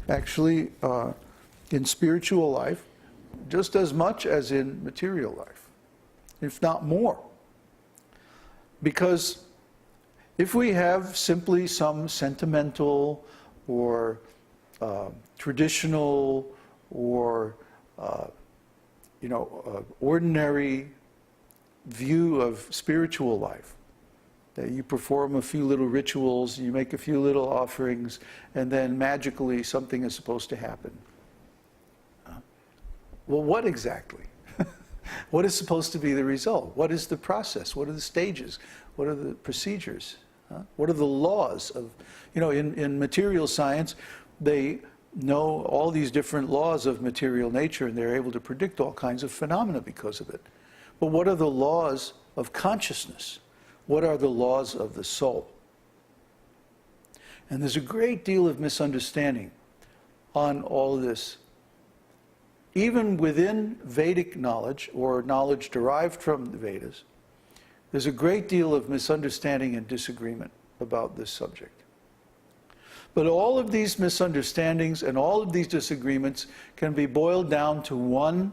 actually in spiritual life just as much as in material life, if not more. Because if we have simply some sentimental or traditional or ordinary view of spiritual life, that you perform a few little rituals, you make a few little offerings, and then magically something is supposed to happen. Well, what exactly? What is supposed to be the result? What is the process? What are the stages? What are the procedures? What are the laws of, in material science, they know all these different laws of material nature, and they're able to predict all kinds of phenomena because of it. But what are the laws of consciousness? What are the laws of the soul? And there's a great deal of misunderstanding on all of this. Even within Vedic knowledge, or knowledge derived from the Vedas, there's a great deal of misunderstanding and disagreement about this subject. But all of these misunderstandings and all of these disagreements can be boiled down to one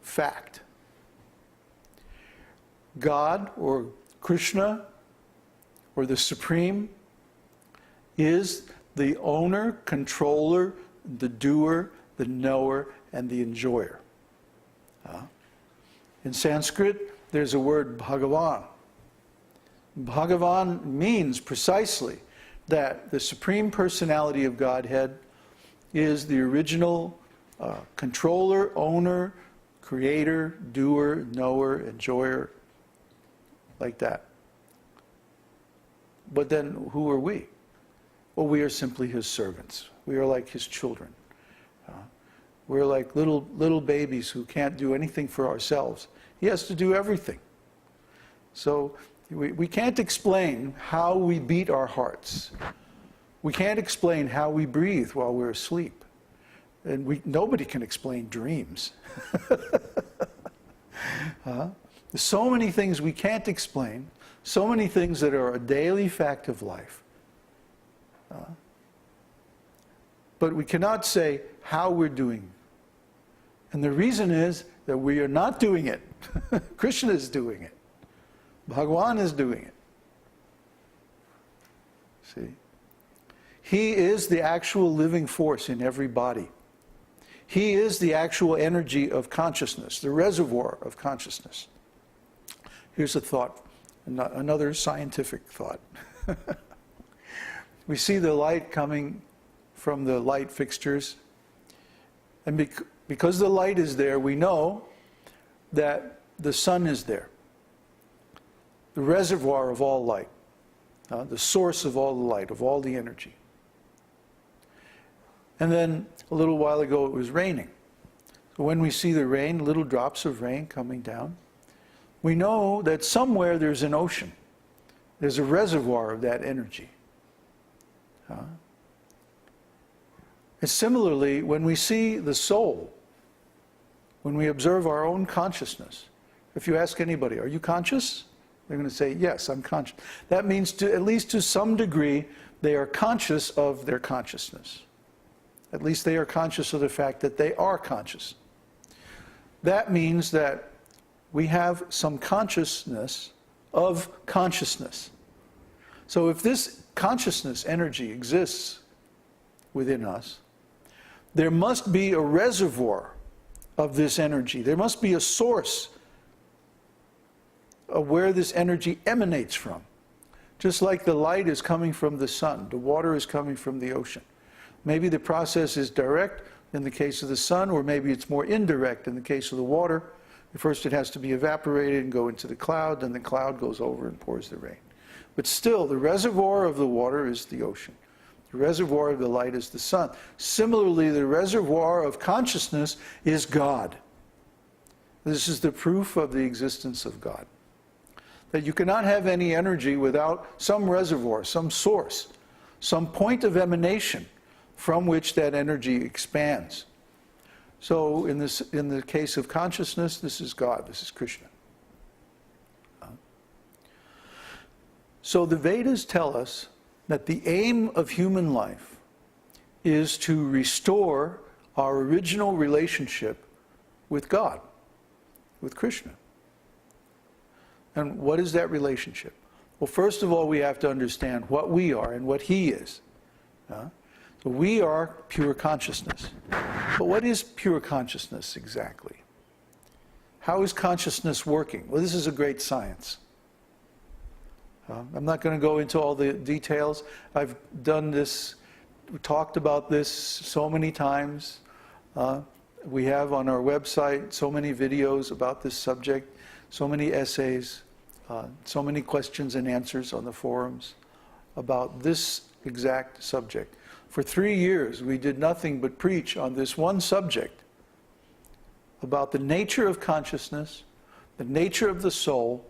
fact. God, or Krishna, or the Supreme, is the owner, controller, the doer, the knower, and the enjoyer. In Sanskrit, there's a word Bhagavan. Bhagavan means precisely that the Supreme Personality of Godhead is the original controller, owner, creator, doer, knower, enjoyer, like that. But then who are we? Well, we are simply his servants. We are like his children. We're like little babies who can't do anything for ourselves. He has to do everything. So we can't explain how we beat our hearts. We can't explain how we breathe while we're asleep. And nobody can explain dreams. There's so many things we can't explain, so many things that are a daily fact of life. But we cannot say how we're doing. And the reason is that we are not doing it. Krishna is doing it. Bhagavan is doing it. See? He is the actual living force in every body. He is the actual energy of consciousness, the reservoir of consciousness. Here's a thought, another scientific thought. We see the light coming from the light fixtures, and because the light is there, we know that the sun is there, the reservoir of all light, the source of all the light, of all the energy. And then a little while ago it was raining. So when we see the rain, little drops of rain coming down, we know that somewhere there's an ocean. There's a reservoir of that energy. And similarly, when we see the soul, when we observe our own consciousness, if you ask anybody, are you conscious? They're going to say, yes, I'm conscious. That means, at least to some degree, they are conscious of their consciousness. At least they are conscious of the fact that they are conscious. That means that we have some consciousness of consciousness. So if this consciousness energy exists within us, there must be a reservoir of this energy. There must be a source of where this energy emanates from. Just like the light is coming from the sun, the water is coming from the ocean. Maybe the process is direct in the case of the sun, or maybe it's more indirect in the case of the water. First it has to be evaporated and go into the cloud, then the cloud goes over and pours the rain. But still, the reservoir of the water is the ocean. The reservoir of the light is the sun. Similarly, the reservoir of consciousness is God. This is the proof of the existence of God. That you cannot have any energy without some reservoir, some source, some point of emanation from which that energy expands. So in the case of consciousness, this is God, this is Krishna. So the Vedas tell us that the aim of human life is to restore our original relationship with God, with Krishna. And what is that relationship? Well, first of all, we have to understand what we are and what He is. So we are pure consciousness. But what is pure consciousness exactly? How is consciousness working? Well, this is a great science. I'm not going to go into all the details. I've done this, talked about this so many times. We have on our website so many videos about this subject, so many essays, so many questions and answers on the forums about this exact subject. For 3 years, we did nothing but preach on this one subject about the nature of consciousness, the nature of the soul,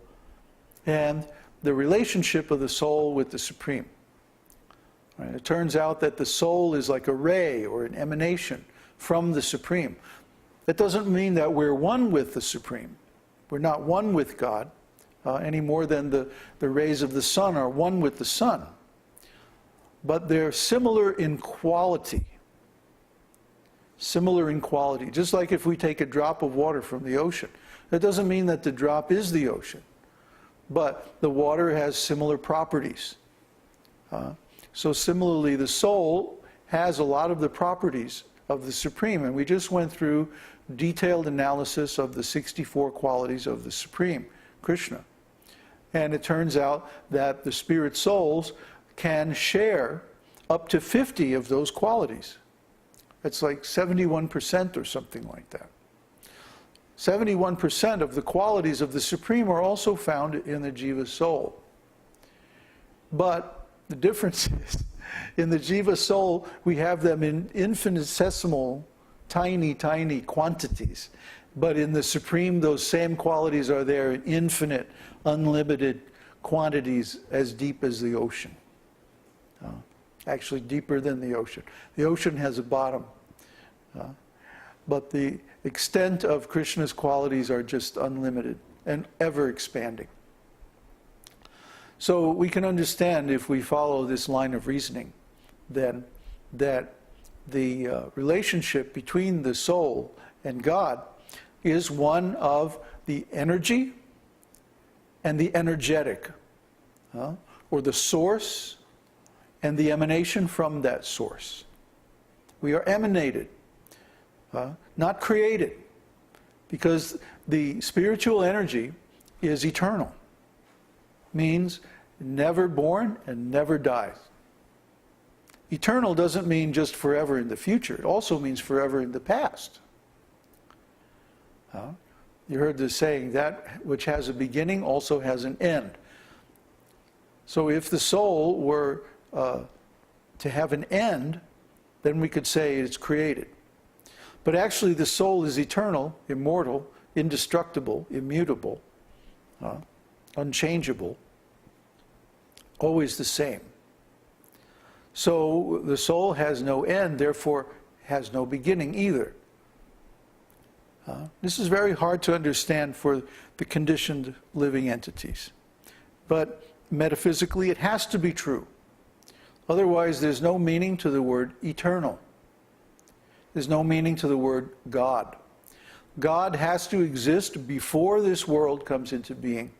and the relationship of the soul with the Supreme. Right? It turns out that the soul is like a ray or an emanation from the Supreme. That doesn't mean that we're one with the Supreme. We're not one with God any more than the rays of the sun are one with the sun. But they're similar in quality. Similar in quality. Just like if we take a drop of water from the ocean. That doesn't mean that the drop is the ocean. But the water has similar properties. So similarly, the soul has a lot of the properties of the Supreme. And we just went through detailed analysis of the 64 qualities of the Supreme, Krishna. And it turns out that the spirit souls can share up to 50 of those qualities. It's like 71% or something like that. 71% of the qualities of the Supreme are also found in the Jiva soul. But the difference is, in the Jiva soul, we have them in infinitesimal, tiny, tiny quantities. But in the Supreme, those same qualities are there in infinite, unlimited quantities as deep as the ocean. Actually deeper than the ocean. The ocean has a bottom. But the extent of Krishna's qualities are just unlimited and ever expanding. So we can understand, if we follow this line of reasoning, then that the relationship between the soul and God is one of the energy and the energetic, or the source and the emanation from that source. We are emanated, not created, because the spiritual energy is eternal. Means never born and never dies. Eternal doesn't mean just forever in the future. It also means forever in the past. You heard the saying, that which has a beginning also has an end. So if the soul were to have an end, then we could say it's created. But actually the soul is eternal, immortal, indestructible, immutable, unchangeable, always the same. So the soul has no end, therefore has no beginning either. This is very hard to understand for the conditioned living entities. But metaphysically it has to be true. Otherwise there's no meaning to the word eternal. There's no meaning to the word God. God has to exist before this world comes into being.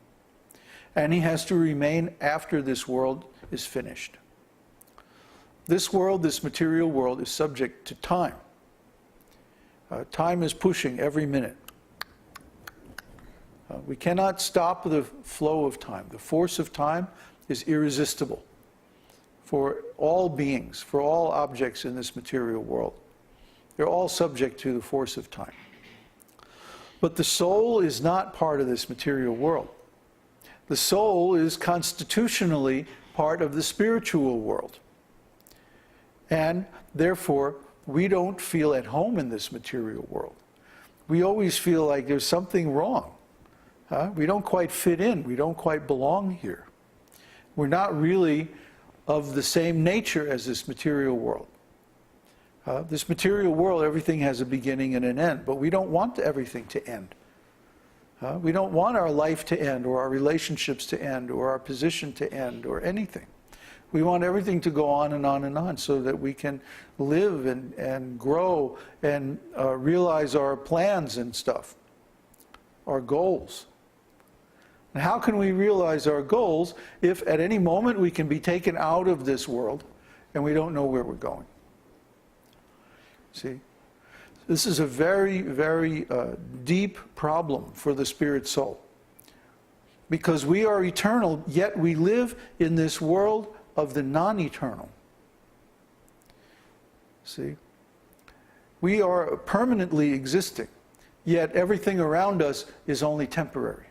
And He has to remain after this world is finished. This world, this material world, is subject to time. Time is pushing every minute. We cannot stop the flow of time. The force of time is irresistible for all beings, for all objects in this material world. They're all subject to the force of time. But the soul is not part of this material world. The soul is constitutionally part of the spiritual world. And therefore, we don't feel at home in this material world. We always feel like there's something wrong. We don't quite fit in. We don't quite belong here. We're not really of the same nature as this material world. This material world, everything has a beginning and an end, but we don't want everything to end. We don't want our life to end, or our relationships to end, or our position to end, or anything. We want everything to go on and on and on so that we can live and grow and realize our plans and stuff, our goals. And how can we realize our goals if at any moment we can be taken out of this world and we don't know where we're going? See? This is a very, very deep problem for the spirit soul. Because we are eternal, yet we live in this world of the non-eternal. See? We are permanently existing, yet everything around us is only temporary.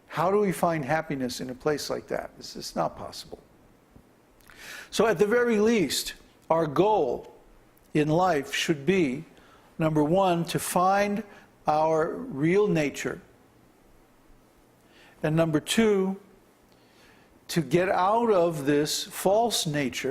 How do we find happiness in a place like that? It's not possible. So at the very least, our goal in life should be, number one, to find our real nature. And number two, to get out of this false nature